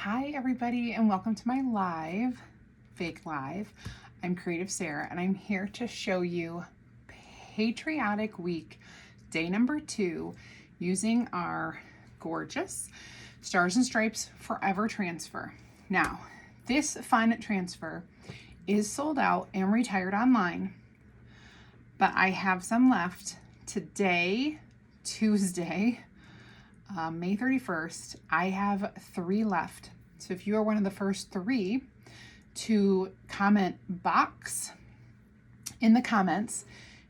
Hi everybody and welcome to my fake live. I'm CreativeSarah and I'm here to show you Patriotic Week, day number 2, using our gorgeous Stars and Stripes Forever Transfer. Now, this fun transfer is sold out and retired online, but I have some left today, Tuesday, May 31st. I have 3 left. So if you are one of the first 3 to comment box in the comments,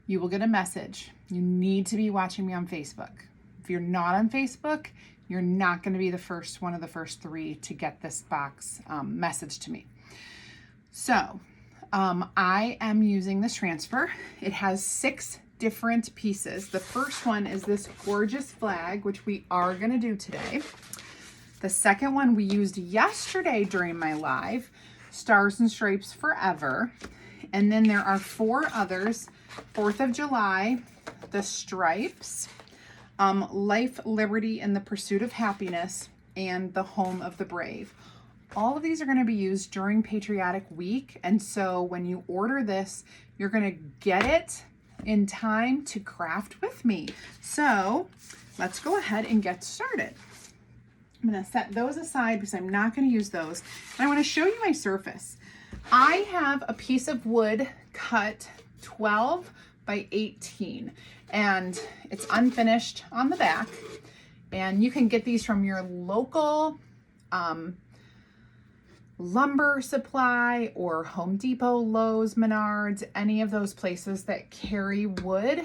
you will get a message. You need to be watching me on Facebook. If you're not on Facebook, you're not going to be one of the first 3 to get this box message to me. So I am using this transfer. It has 6 different pieces. The first one is this gorgeous flag, which we are going to do today. The second one we used yesterday during my live, Stars and Stripes Forever. And then there are 4 others: 4th of July, the Stripes, Life, Liberty, and the Pursuit of Happiness, and the Home of the Brave. All of these are going to be used during Patriotic Week, and so when you order this, you're going to get it in time to craft with me. So let's go ahead and get started. I'm going to set those aside because I'm not going to use those. And I want to show you my surface. I have a piece of wood cut 12 by 18 and it's unfinished on the back, and you can get these from your local lumber supply or Home Depot, Lowe's, Menards, any of those places that carry wood.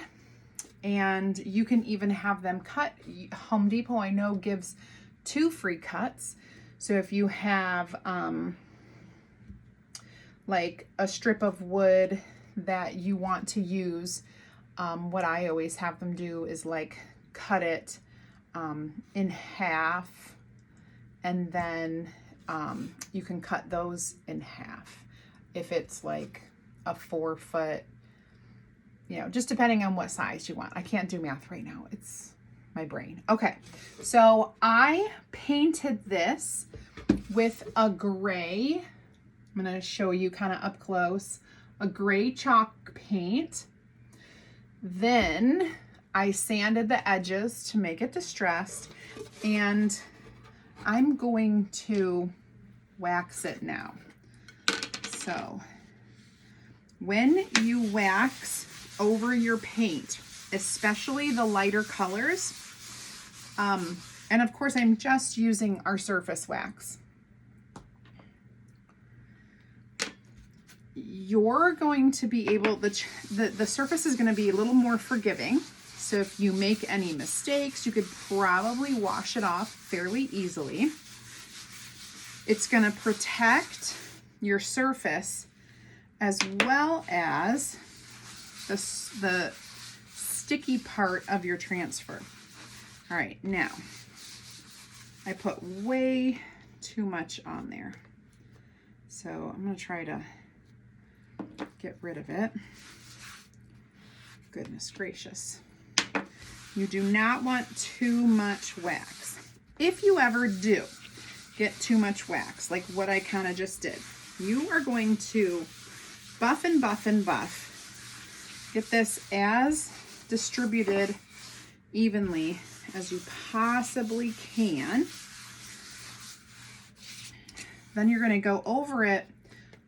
And you can even have them cut. Home Depot, I know, gives 2 free cuts. So if you have like a strip of wood that you want to use, what I always have them do is like cut it in half, and then you can cut those in half if it's like a 4-foot, just depending on what size you want. I can't do math right now. It's my brain. Okay, so I painted this with a gray. I'm going to show you kind of up close, a gray chalk paint. Then I sanded the edges to make it distressed, and I'm going to wax it now. So when you wax over your paint, especially the lighter colors, and of course I'm just using our surface wax, you're going to be able, the surface is going to be a little more forgiving. So if you make any mistakes, you could probably wash it off fairly easily. It's going to protect your surface as well as the sticky part of your transfer. All right, now I put way too much on there. So I'm going to try to get rid of it. Goodness gracious. You do not want too much wax. If you ever do get too much wax, like what I kind of just did, you are going to buff and buff and buff. Get this as distributed evenly as you possibly can. Then you're going to go over it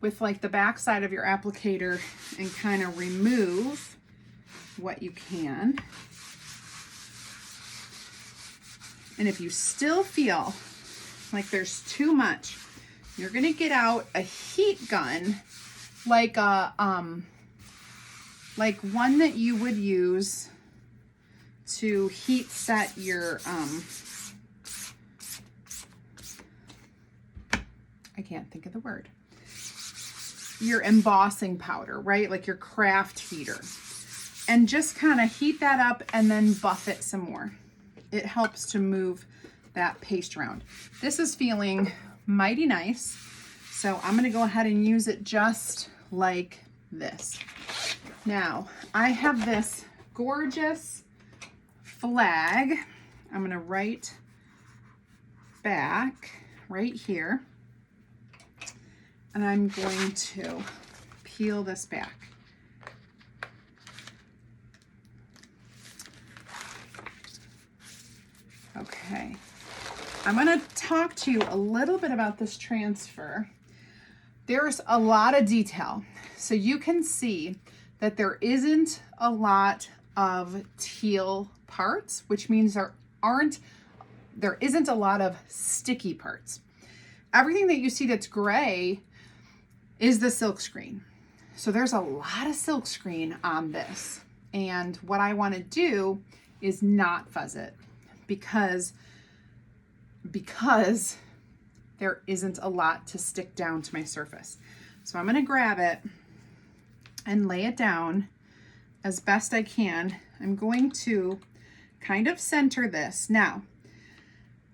with like the back side of your applicator and kind of remove what you can. And if you still feel like there's too much, you're gonna get out a heat gun, like one that you would use to heat set your I can't think of the word. Your embossing powder, right? Like your craft heater. And just kind of heat that up and then buff it some more. It helps to move that paste around. This is feeling mighty nice, so I'm going to go ahead and use it just like this. Now, I have this gorgeous flag. I'm going to write back right here. And I'm going to peel this back. Okay, I'm going to talk to you a little bit about this transfer. There's a lot of detail. So you can see that there isn't a lot of teal parts, which means there isn't a lot of sticky parts. Everything that you see that's gray is the silk screen. So there's a lot of silk screen on this. And what I want to do is not fuzz it because there isn't a lot to stick down to my surface. So I'm going to grab it and lay it down as best I can. I'm going to kind of center this. Now,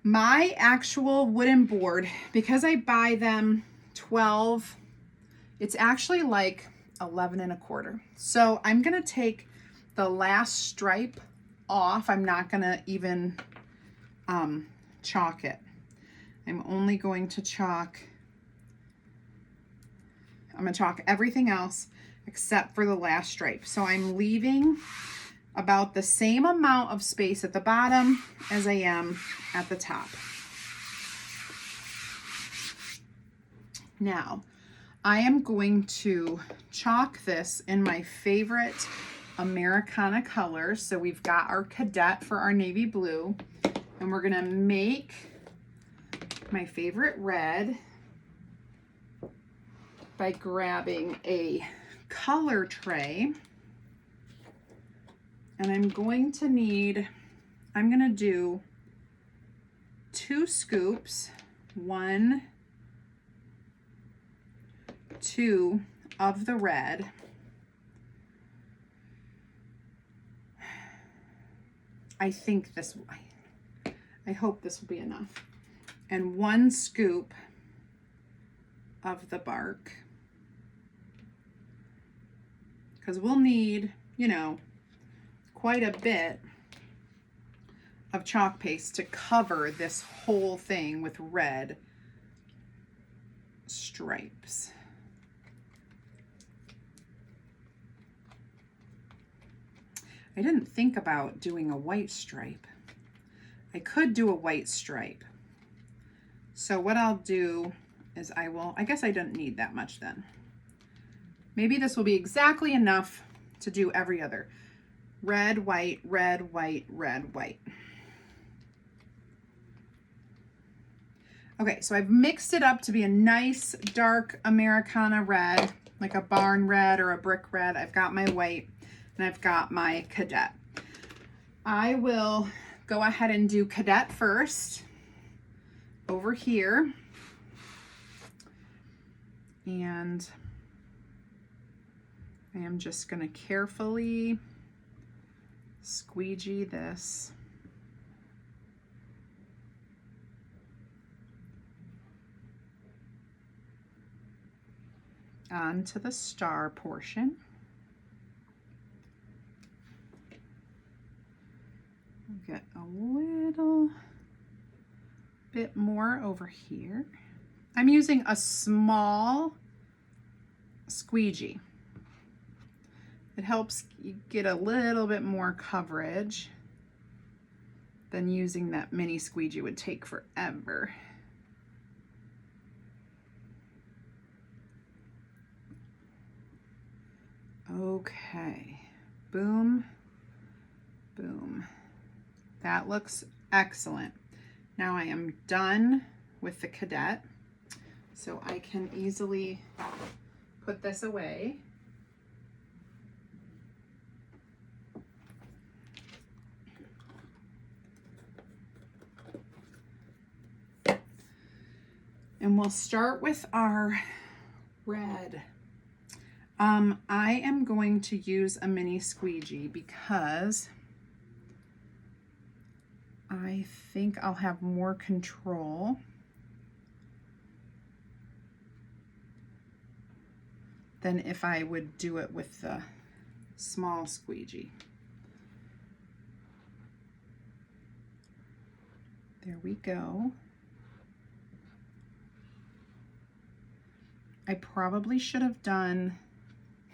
my actual wooden board, because I buy them 12, it's actually like 11 1/4. So I'm going to take the last stripe off. I'm not going to even chalk it. I'm only going to chalk, I'm going to chalk everything else except for the last stripe. So I'm leaving about the same amount of space at the bottom as I am at the top. Now, I am going to chalk this in my favorite Americana colors. So we've got our Cadet for our navy blue, and we're gonna make my favorite red by grabbing a color tray. And I'm going to do 2 scoops, 1, 2 of the red. I think this, I hope this will be enough. And 1 scoop of the bark. Because we'll need, you know, quite a bit of chalk paste to cover this whole thing with red stripes. I didn't think about doing a white stripe. I could do a white stripe. So what I'll do is I guess I don't need that much then. Maybe this will be exactly enough to do every other. Red, white, red, white, red, white. Okay, so I've mixed it up to be a nice dark Americana red, like a barn red or a brick red. I've got my white and I've got my Cadet. I will go ahead and do Cadet first over here. And I am just going to carefully squeegee this onto the star portion. Get a little bit more over here. I'm using a small squeegee. It helps you get a little bit more coverage than using that mini squeegee would take forever. Okay, boom, boom. That looks excellent. Now I am done with the Cadet, so I can easily put this away. And we'll start with our red. I am going to use a mini squeegee because I think I'll have more control than if I would do it with the small squeegee. There we go. I probably should have done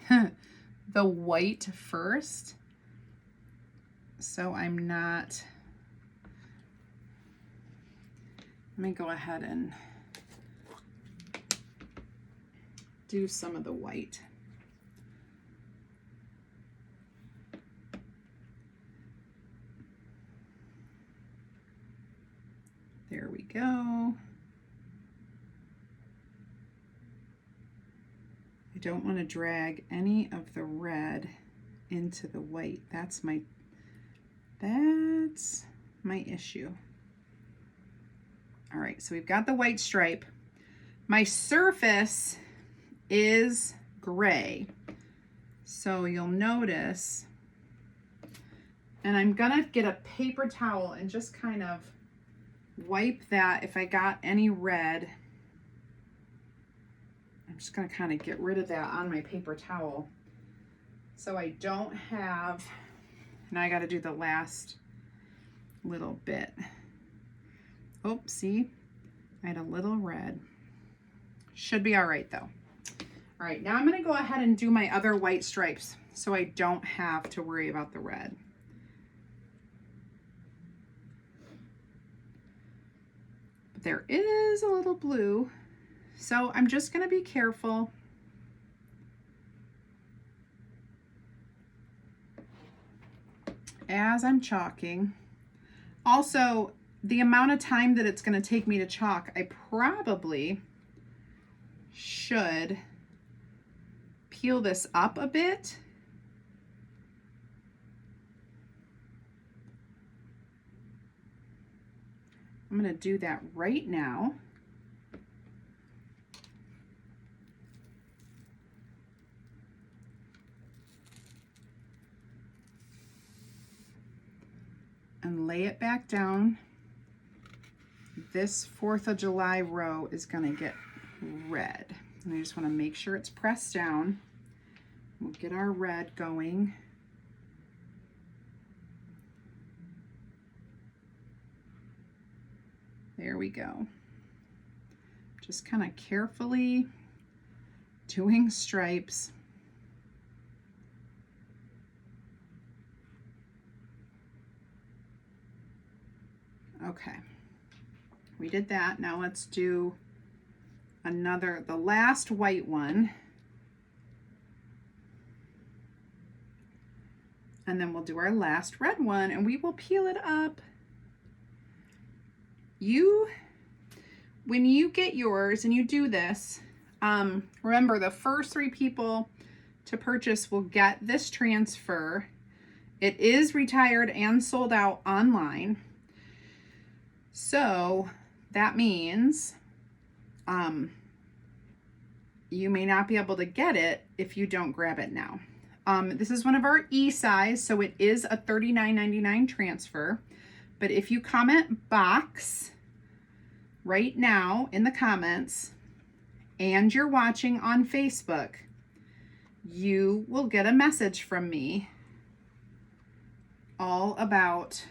the white first, so I'm not, let me go ahead and do some of the white. There we go. I don't want to drag any of the red into the white. That's my issue. All right, so we've got the white stripe. My surface is gray. So you'll notice, and I'm gonna get a paper towel and just kind of wipe that if I got any red. I'm just gonna kind of get rid of that on my paper towel so I don't have, now I gotta do the last little bit. Oh, see, I had a little red. Should be all right though. All right, now I'm gonna go ahead and do my other white stripes so I don't have to worry about the red. But there is a little blue, so I'm just gonna be careful. As I'm chalking. Also, the amount of time that it's gonna take me to chalk, I probably should peel this up a bit. I'm going to do that right now. And lay it back down. This 4th of July row is going to get red. And I just want to make sure it's pressed down. We'll get our red going. There we go. Just kind of carefully doing stripes. Okay, we did that. Now let's do another, the last white one. And then we'll do our last red one and we will peel it up. When you get yours and you do this, remember the first 3 people to purchase will get this transfer. It is retired and sold out online. So that means you may not be able to get it if you don't grab it now. This is one of our E size, so it is a $39.99 transfer. But if you comment box right now in the comments and you're watching on Facebook, you will get a message from me all about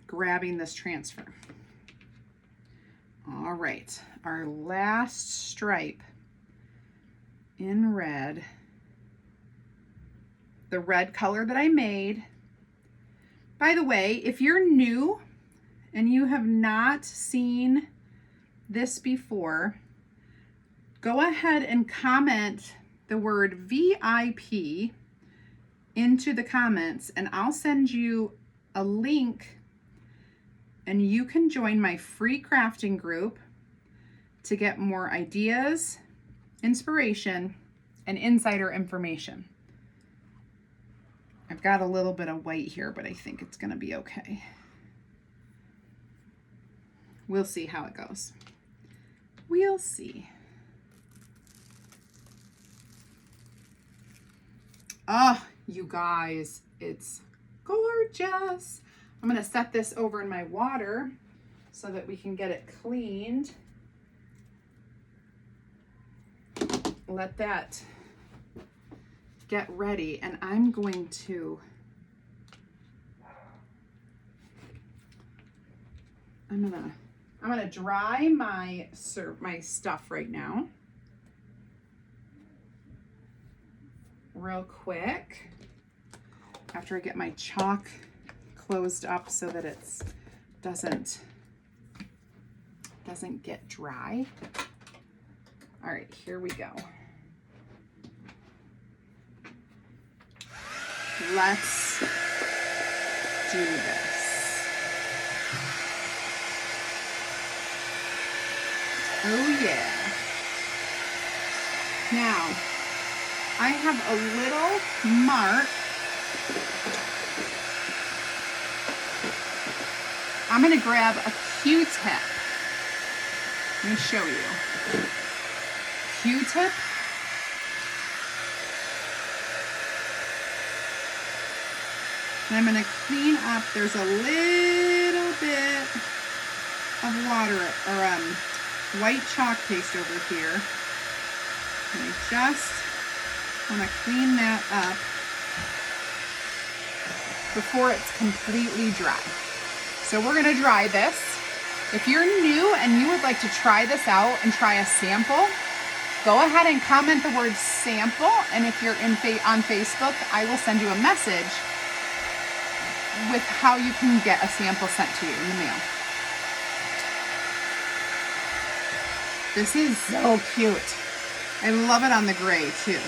grabbing this transfer. All right, our last stripe in red, the red color that I made. By the way, if you're new and you have not seen this before, go ahead and comment the word VIP into the comments and I'll send you a link and you can join my free crafting group to get more ideas, inspiration, and insider information. I've got a little bit of white here, but I think it's gonna be okay. We'll see how it goes. We'll see. Oh, you guys, it's gorgeous. I'm gonna set this over in my water so that we can get it cleaned. Let that get ready, and I'm going to, I'm gonna I'm gonna dry my stuff right now. Real quick. After I get my chalk closed up so that it doesn't get dry. All right, here we go. Let's do this. Oh yeah. Now, I have a little mark. I'm going to grab a Q-tip. Let me show you. Q-tip. And I'm going to clean up. There's a little bit of water or white chalk paste over here. And I just want to clean that up before it's completely dry. So we're going to dry this. If you're new and you would like to try this out and try a sample, go ahead and comment the word sample. And if you're on Facebook, I will send you a message with how you can get a sample sent to you in the mail. This is so cute. I love it on the gray too.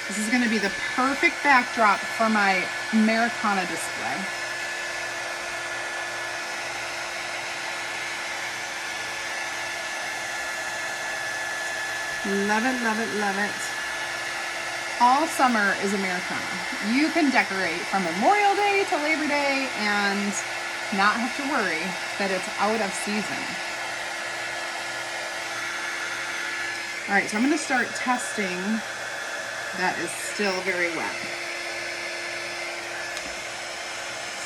This is going to be the perfect backdrop for my Americana display. Love it, love it, love it. All summer is Americana. You can decorate from Memorial Day to Labor Day and not have to worry that it's out of season. All right, so I'm going to start testing. That is still very wet.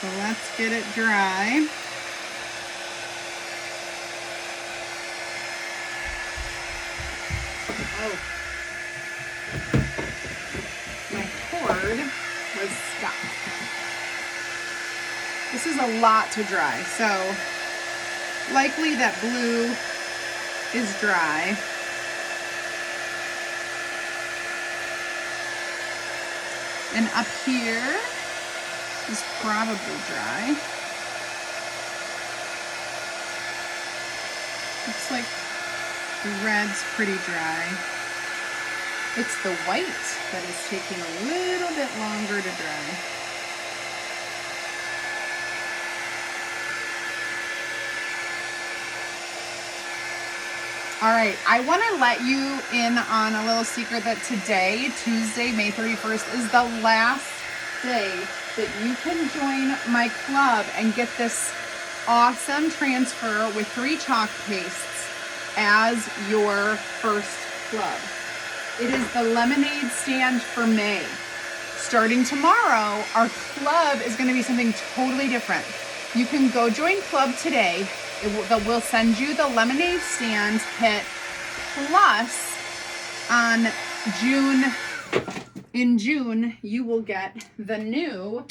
So let's get it dry. Oh, my cord was stuck. This is a lot to dry, so likely that blue is dry. And up here is probably dry. Looks like the red's pretty dry. It's the white that is taking a little bit longer to dry. All right, I want to let you in on a little secret that today, Tuesday, May 31st, is the last day that you can join my club and get this awesome transfer with 3 chalk pastes as your first club. It is the lemonade stand for May. Starting tomorrow, our club is going to be something totally different. You can go join club today. We'll send you the lemonade stand kit, plus in June, you will get the new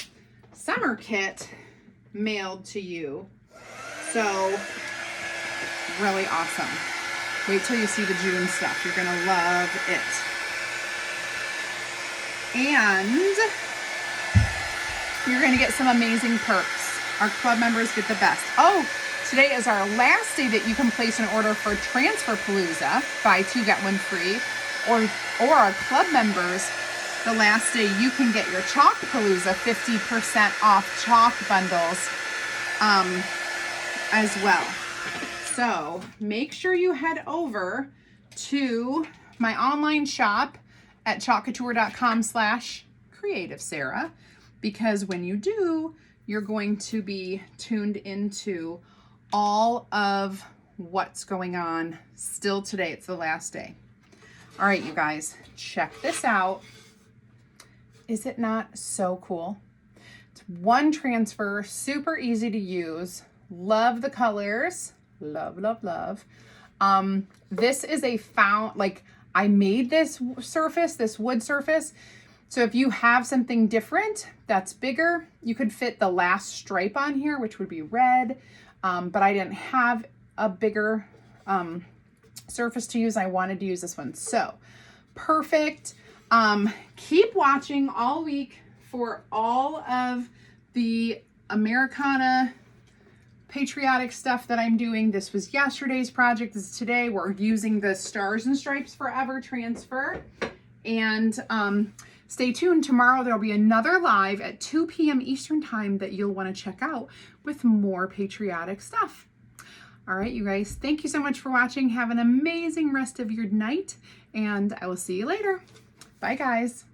summer kit mailed to you. So, really awesome. Wait till you see the June stuff. You're gonna love it. And you're gonna get some amazing perks. Our club members get the best. Oh, today is our last day that you can place an order for Transfer Palooza, buy 2 get 1 free, or our club members, the last day you can get your Chalk Palooza 50% off chalk bundles as well. So make sure you head over to my online shop at chalkcouture.com/CreativeSarah, because when you do, you're going to be tuned into all of what's going on still today. It's the last day. All right, you guys, check this out. Is it not so cool? It's 1 transfer, super easy to use. Love the colors. Love, love, love. This is a I made this surface, this wood surface. So if you have something different that's bigger, you could fit the last stripe on here, which would be red. But I didn't have a bigger surface to use. I wanted to use this one. So perfect. Keep watching all week for all of the Americana Patriotic stuff that I'm doing. This was yesterday's project. This is today. We're using the Stars and Stripes Forever transfer. And stay tuned. Tomorrow there'll be another live at 2 p.m. Eastern time that you'll want to check out with more patriotic stuff. All right, you guys, thank you so much for watching. Have an amazing rest of your night, and I will see you later. Bye, guys.